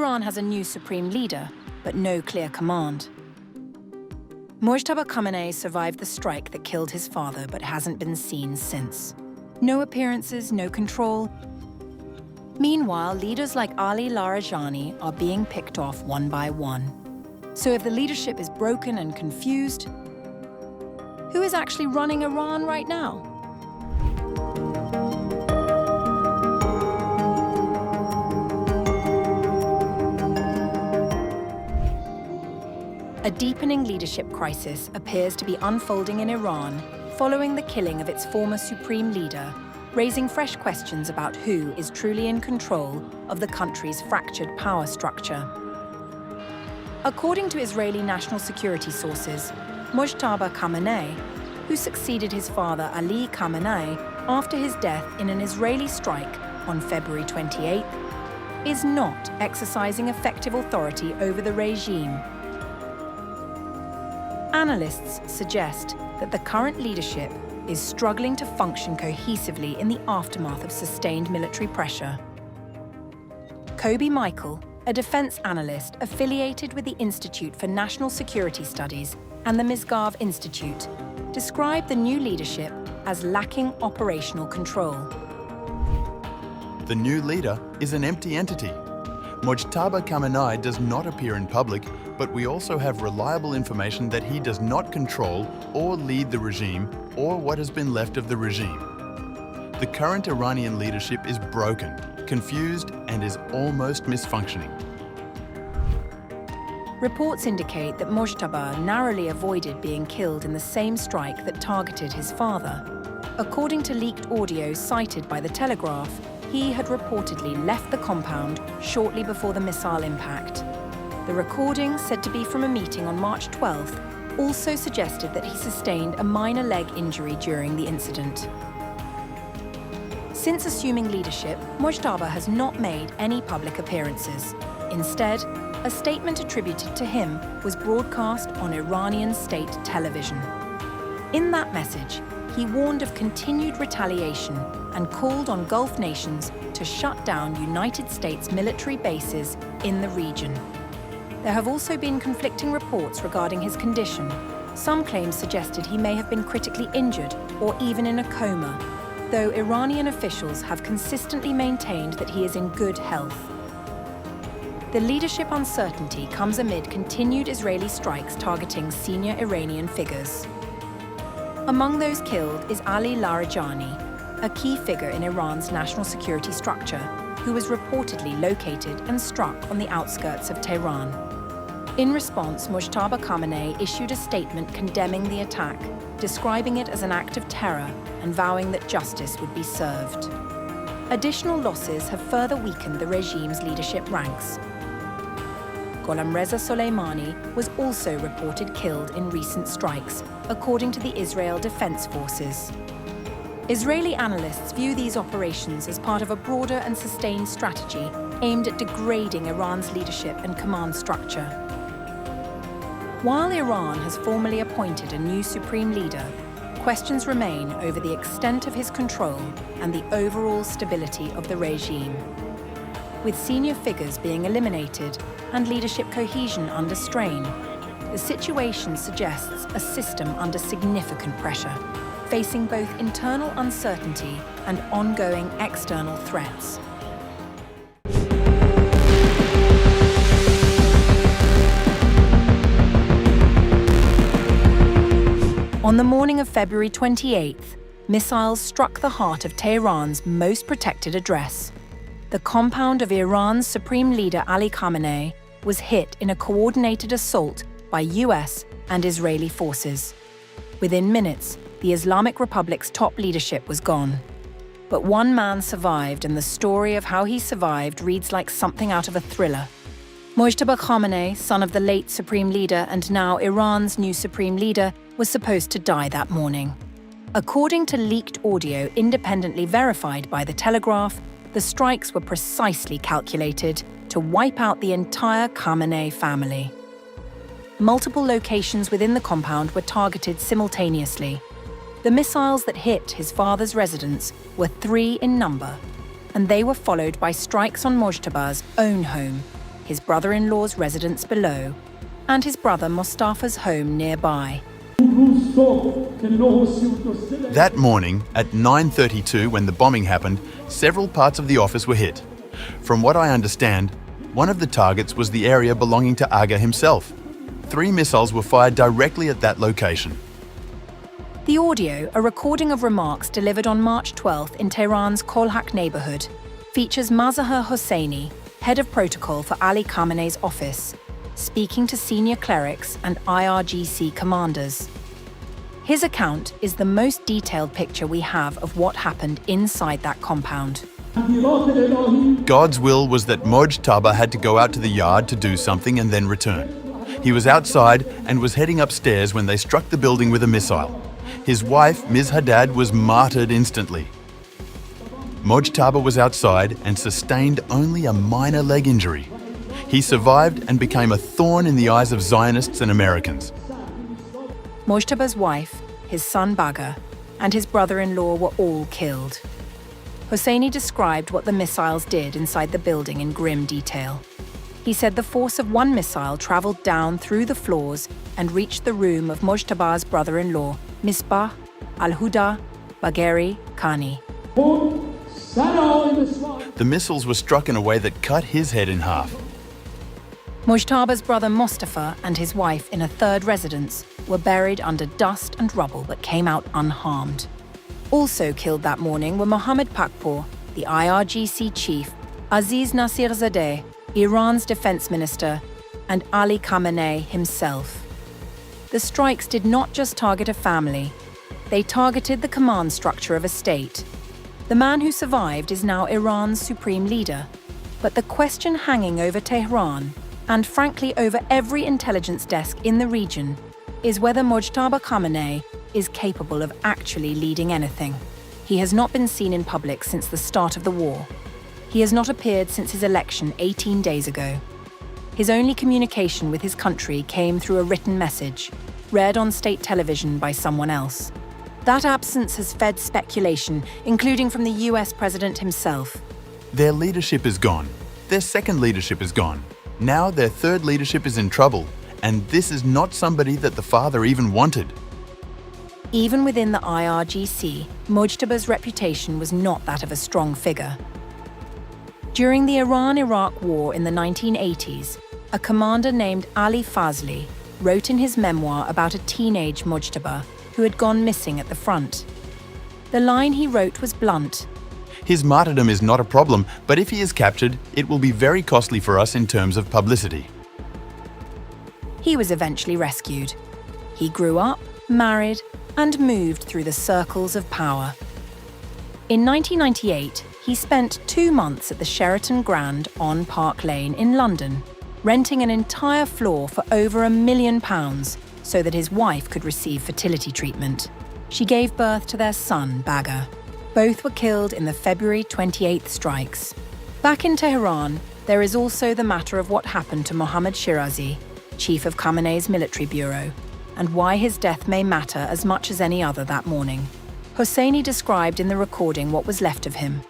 Iran has a new supreme leader, but no clear command. Mojtaba Khamenei survived the strike that killed his father, but hasn't been seen since. No appearances, no control. Meanwhile, leaders like Ali Larijani are being picked off one by one. So if the leadership is broken and confused, who is actually running Iran right now? A deepening leadership crisis appears to be unfolding in Iran following the killing of its former supreme leader, raising fresh questions about who is truly in control of the country's fractured power structure. According to Israeli national security sources, Mojtaba Khamenei, who succeeded his father Ali Khamenei after his death in an Israeli strike on February 28th, is not exercising effective authority over the regime. Analysts suggest that the current leadership is struggling to function cohesively in the aftermath of sustained military pressure. Kobe Michael, a defense analyst affiliated with the Institute for National Security Studies and the Misgav Institute, described the new leadership as lacking operational control. The new leader is an empty entity. Mojtaba Khamenei does not appear in public, but we also have reliable information that he does not control or lead the regime or what has been left of the regime. The current Iranian leadership is broken, confused, and is almost misfunctioning. Reports indicate that Mojtaba narrowly avoided being killed in the same strike that targeted his father. According to leaked audio cited by The Telegraph, he had reportedly left the compound shortly before the missile impact. The recording, said to be from a meeting on March 12th, also suggested that he sustained a minor leg injury during the incident. Since assuming leadership, Mojtaba has not made any public appearances. Instead, a statement attributed to him was broadcast on Iranian state television. In that message, he warned of continued retaliation and called on Gulf nations to shut down United States military bases in the region. There have also been conflicting reports regarding his condition. Some claims suggested he may have been critically injured or even in a coma, though Iranian officials have consistently maintained that he is in good health. The leadership uncertainty comes amid continued Israeli strikes targeting senior Iranian figures. Among those killed is Ali Larijani, a key figure in Iran's national security structure, who was reportedly located and struck on the outskirts of Tehran. In response, Mojtaba Khamenei issued a statement condemning the attack, describing it as an act of terror and vowing that justice would be served. Additional losses have further weakened the regime's leadership ranks. Gholamreza Soleimani was also reported killed in recent strikes, according to the Israel Defense Forces. Israeli analysts view these operations as part of a broader and sustained strategy aimed at degrading Iran's leadership and command structure. While Iran has formally appointed a new supreme leader, questions remain over the extent of his control and the overall stability of the regime. With senior figures being eliminated and leadership cohesion under strain, the situation suggests a system under significant pressure, facing both internal uncertainty and ongoing external threats. On the morning of February 28th, missiles struck the heart of Tehran's most protected address. The compound of Iran's supreme leader Ali Khamenei was hit in a coordinated assault by US and Israeli forces. Within minutes, the Islamic Republic's top leadership was gone. But one man survived, and the story of how he survived reads like something out of a thriller. Mojtaba Khamenei, son of the late supreme leader and now Iran's new supreme leader, was supposed to die that morning. According to leaked audio independently verified by The Telegraph, the strikes were precisely calculated to wipe out the entire Khamenei family. Multiple locations within the compound were targeted simultaneously. The missiles that hit his father's residence were 3 in number, and they were followed by strikes on Mojtaba's own home, his brother-in-law's residence below, and his brother Mostafa's home nearby. That morning, at 9:32 when the bombing happened, several parts of the office were hit. From what I understand, one of the targets was the area belonging to Aga himself. 3 missiles were fired directly at that location. The audio, a recording of remarks delivered on March 12th in Tehran's Kolhak neighborhood, features Mazahar Hosseini, head of protocol for Ali Khamenei's office, speaking to senior clerics and IRGC commanders. His account is the most detailed picture we have of what happened inside that compound. God's will was that Mojtaba had to go out to the yard to do something and then return. He was outside and was heading upstairs when they struck the building with a missile. His wife, Ms. Haddad, was martyred instantly. Mojtaba was outside and sustained only a minor leg injury. He survived and became a thorn in the eyes of Zionists and Americans. Mojtaba's wife, his son Baga, and his brother-in-law were all killed. Hosseini described what the missiles did inside the building in grim detail. He said the force of one missile traveled down through the floors and reached the room of Mojtaba's brother-in-law, Misbah al-Huda Bagheri Khani. The missiles were struck in a way that cut his head in half. Mojtaba's brother Mostafa and his wife in a third residence were buried under dust and rubble but came out unharmed. Also killed that morning were Mohammad Pakpour, the IRGC chief, Aziz Nasirzadeh, Iran's defense minister, and Ali Khamenei himself. The strikes did not just target a family. They targeted the command structure of a state. The man who survived is now Iran's supreme leader. But the question hanging over Tehran, and frankly over every intelligence desk in the region, is whether Mojtaba Khamenei is capable of actually leading anything. He has not been seen in public since the start of the war. He has not appeared since his election 18 days ago. His only communication with his country came through a written message, read on state television by someone else. That absence has fed speculation, including from the US president himself. Their leadership is gone. Their second leadership is gone. Now their third leadership is in trouble, and this is not somebody that the father even wanted. Even within the IRGC, Mojtaba's reputation was not that of a strong figure. During the Iran-Iraq War in the 1980s, a commander named Ali Fazli wrote in his memoir about a teenage Mojtaba who had gone missing at the front. The line he wrote was blunt. His martyrdom is not a problem, but if he is captured, it will be very costly for us in terms of publicity. He was eventually rescued. He grew up, married, and moved through the circles of power. In 1998, he spent 2 months at the Sheraton Grand on Park Lane in London, renting an entire floor for over £1 million so that his wife could receive fertility treatment. She gave birth to their son, Baga. Both were killed in the February 28th strikes. Back in Tehran, there is also the matter of what happened to Mohammad Shirazi, chief of Khamenei's military bureau, and why his death may matter as much as any other that morning. Hosseini described in the recording what was left of him.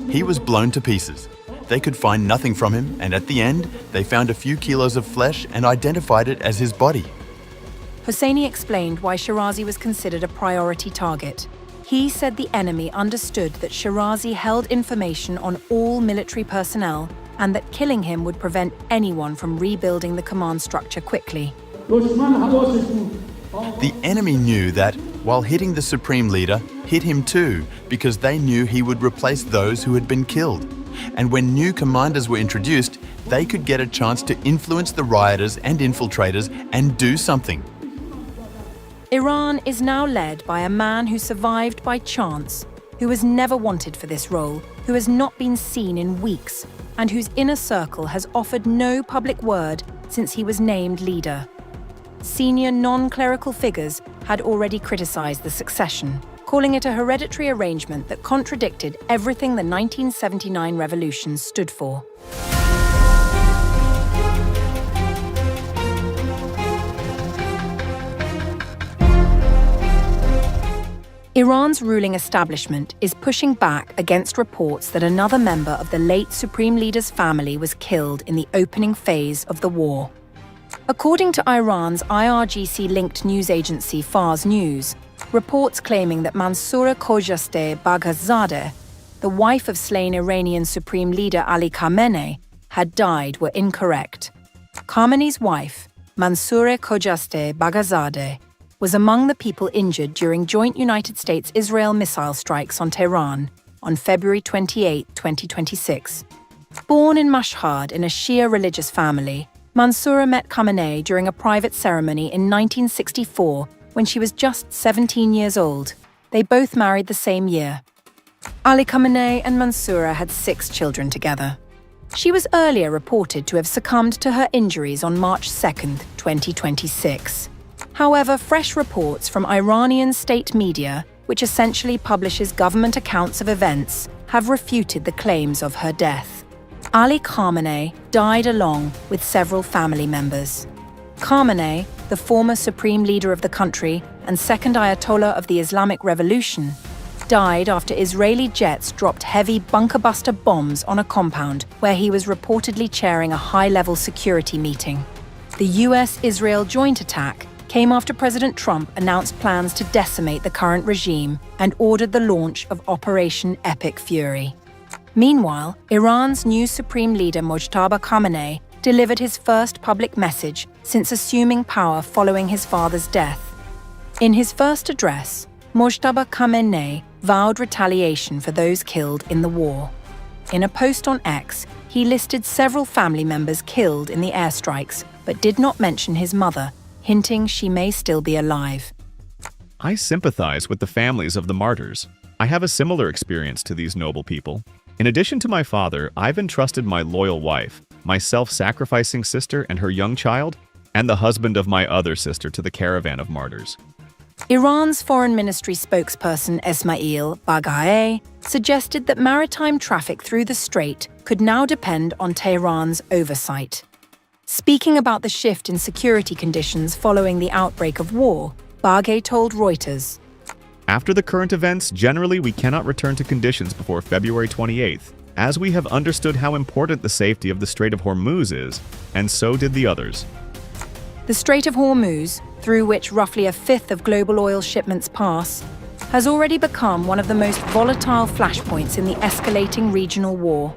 He was blown to pieces. They could find nothing from him, and at the end, they found a few kilos of flesh and identified it as his body. Hosseini explained why Shirazi was considered a priority target. He said the enemy understood that Shirazi held information on all military personnel and that killing him would prevent anyone from rebuilding the command structure quickly. The enemy knew that, while hitting the supreme leader, hit him too, because they knew he would replace those who had been killed. And when new commanders were introduced, they could get a chance to influence the rioters and infiltrators and do something. Iran is now led by a man who survived by chance, who was never wanted for this role, who has not been seen in weeks, and whose inner circle has offered no public word since he was named leader. Senior non-clerical figures had already criticized the succession, calling it a hereditary arrangement that contradicted everything the 1979 revolution stood for. Iran's ruling establishment is pushing back against reports that another member of the late Supreme Leader's family was killed in the opening phase of the war. According to Iran's IRGC-linked news agency Fars News, reports claiming that Mansoura Khojasteh Baghazadeh, the wife of slain Iranian Supreme Leader Ali Khamenei, had died were incorrect. Khamenei's wife, Mansoura Khojasteh Baghazadeh, was among the people injured during joint United States-Israel missile strikes on Tehran on February 28, 2026. Born in Mashhad in a Shia religious family, Mansoura met Khamenei during a private ceremony in 1964 when she was just 17 years old. They both married the same year. Ali Khamenei and Mansoura had 6 children together. She was earlier reported to have succumbed to her injuries on March 2, 2026. However, fresh reports from Iranian state media, which essentially publishes government accounts of events, have refuted the claims of her death. Ali Khamenei died along with several family members. Khamenei, the former supreme leader of the country and second Ayatollah of the Islamic Revolution, died after Israeli jets dropped heavy bunker-buster bombs on a compound where he was reportedly chairing a high-level security meeting. The US-Israel joint attack came after President Trump announced plans to decimate the current regime and ordered the launch of Operation Epic Fury. Meanwhile, Iran's new supreme leader Mojtaba Khamenei delivered his first public message since assuming power following his father's death. In his first address, Mojtaba Khamenei vowed retaliation for those killed in the war. In a post on X, he listed several family members killed in the airstrikes, but did not mention his mother, hinting she may still be alive. I sympathize with the families of the martyrs. I have a similar experience to these noble people. In addition to my father, I've entrusted my loyal wife, my self-sacrificing sister and her young child, and the husband of my other sister to the caravan of martyrs. Iran's Foreign Ministry spokesperson Esmail Baghaei suggested that maritime traffic through the strait could now depend on Tehran's oversight. Speaking about the shift in security conditions following the outbreak of war, Baghaei told Reuters, After the current events, generally we cannot return to conditions before February 28th, as we have understood how important the safety of the Strait of Hormuz is, and so did the others. The Strait of Hormuz, through which roughly a fifth of global oil shipments pass, has already become one of the most volatile flashpoints in the escalating regional war.